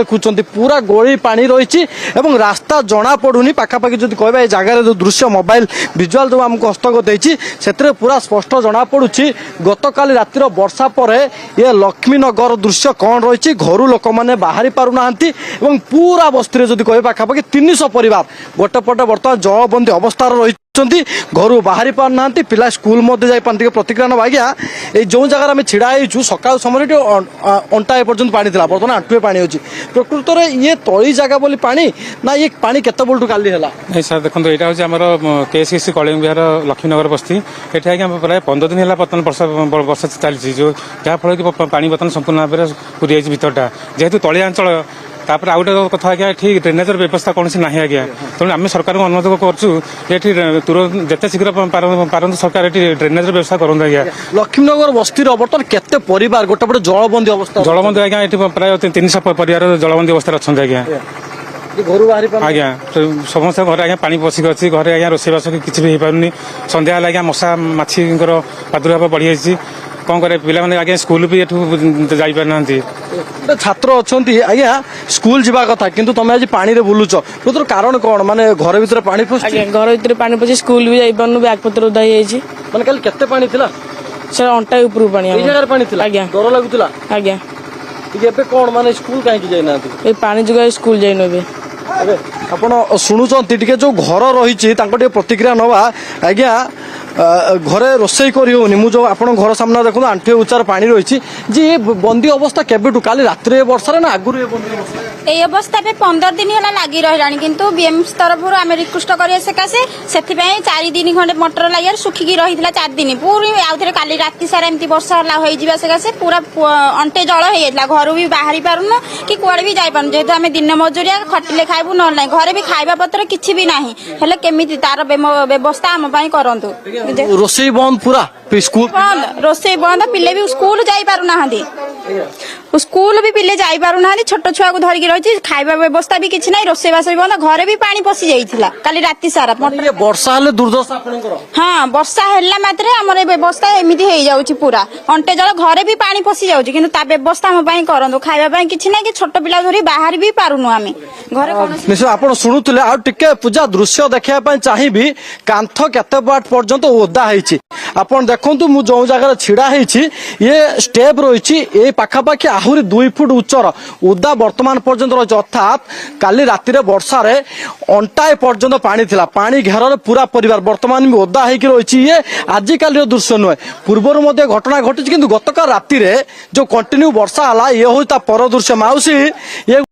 देखुं पूरा गोली पानी रही रास्ता जना पड़ूनी पाखापाखि जो कह जगार जो दृश्य मोबाइल विजुआल जो आमको हस्तगत होती पूरा स्पष्ट जना पड़ी गतकाली रातिर वर्षा पर ये लक्ष्मीनगर दृश्य कौन रही घर लोक मैंने बाहरी पारना पूरा बस्ती जब कह पाखापाखि 300 परिवार गोटे पटे बर्तमान जलबंदी अवस्था रही घर बाहरी पारना पिला स्कूल जाती प्रतिक्रिया ना आज्ञा ये जो जगह आम छिड़ा सका समय अंटा एपर्यंत पानी था बर्तमान आंटुए पानी अच्छी प्रकृत में ये तली जगह बोली पानी ना ये पानी केत बल्टू काली है नहीं सर देखो यहाँ हूँ आम केएससी कलिंग विहार लक्ष्मीनगर बस्ती ये प्राय 15 दिन है बर्तमान वर्षा चलती जो जहाँफल कि पानी बर्तमान संपूर्ण भाव में पूरी भरटा जेहेतु तलिया अंचल तापर आउ गोटे कथा आज्ञा ठीक ड्रेनेजर व्यवस्था कौन ना आज्ञा तेणु आम सरकार को अनुरोध करें तुरंत जिते शीघ्र पारत सरकार ये ड्रेनेजर व्यवस्था करूँ आज्ञा लक्ष्मीनगर बस्ती बर्तमान केते परिवार गोटे पटे जलबंदी अवस्था जलबंदी आज्ञा ये प्राय 300 परिवार जलबंदी अवस्था अच्छा आज्ञा घर बाहरी आज्ञा समस्त घर आज्ञा पानी पशिक अच्छी घर आज्ञा रोषेबास किसी भी हो पारनी संध्या आज्ञा मशा माछी प्रादुर्भाव बढ़ी जाइए कौन करे पिला माने आगे स्कूल भी एठू जाई पार नांती छात्र अच्छी आज्ञा स्कूल जावा कथा किंतु तुम आज पानी रे बुलुच तो कारण कौन माने घर भीतर पानी पस घर भीतर पानी पसी स्कूल भी जाई पारनु बैग पत्र उदा हो जाई माने कल केते पानी थिला सर अंटा ऊपर पानी ए जगह पानी थिला आज्ञा डर लागुतला आज्ञा एबे कौन माने स्कूल काहे की जाई नांती ए पानी जुगा स्कूल जाई नबे आपण शुणुचंती टिके जो घर रही प्रतिक्रिया नवा आज्ञा घरे रोषेई करी होनी मु जो आपण घर सामने देखो आंठे उचार पानी रही जी ये बंदी अवस्था केबेठू काली रात्रि वर्षा ना आगुरी ये बंदी अवस्था ये अवस्था पे 15 दिन है लगी रही किंतु बीएमसी तरफ आम रिक्वेस्ट कर सकाशे से 4 दिन खंडे मोटर लगे सुखिकी रही 4 दिन पूरी आउ थे काली राति सारा एमती वर्षा हो सकाशे पूरा अंटे जल हो जाता घर भी बाहरी पारुन कि कुआड़े भी जापार जेहेतु आम दिन मजूरिया खटिले खाइबू ना ना घरे भी खाइबा पत्र किसी भी ना हेल्ले केमिति तार व्यवस्था आम करंतु रोषेई बंद पूरा स्कूल बंद रोषेई बंद पिले भी स्कूल जाई पारु नाहांती स्कूल भी पिले जाई पारु नाहांती छोट छुआ को धरिकी रही खाइबा व्यवस्था भी किसी ना रोषेईबास भी बंद घरे भी पानी पशि जाइथिला काली राति सारा वर्षा हेले दुर्दशा आपनकर हाँ वर्षा हेला मात्रे हमर व्यवस्था एमिति हो जाउची पूरा अंटे जल घरे भी पानी पशि जाउची किंतु ता व्यवस्था हम पई करंदो खाइबा पई किछि ना कि छोट पिला धरि बाहर भी पारुनु आमे घरे निश्चय आपण शुणुले आ टिके पूजा दृश्य देखा पई चाहिबी कांथ केते बाट पर्यंत ओदा हैछि आपण देखंतु मु जो जगह छिड़ा हैछि ये स्टेप रही ए पाखापाखि आहुरी 2 फुट उच्चर उदा वर्तमान पर्यंत रही अर्थात काली राति वर्षा रे अंटाए पर्यंत पानी थिला पानी घेर पूरा परिवार वर्तमान भी ओदा होगी रही ये आजिकाल दृश्य नुहे पूर्वर मध्य घटना घटी किंतु गतकाल राति जो कंटिन्यू वर्षा हला ये हो पर दृश्य माउसी ये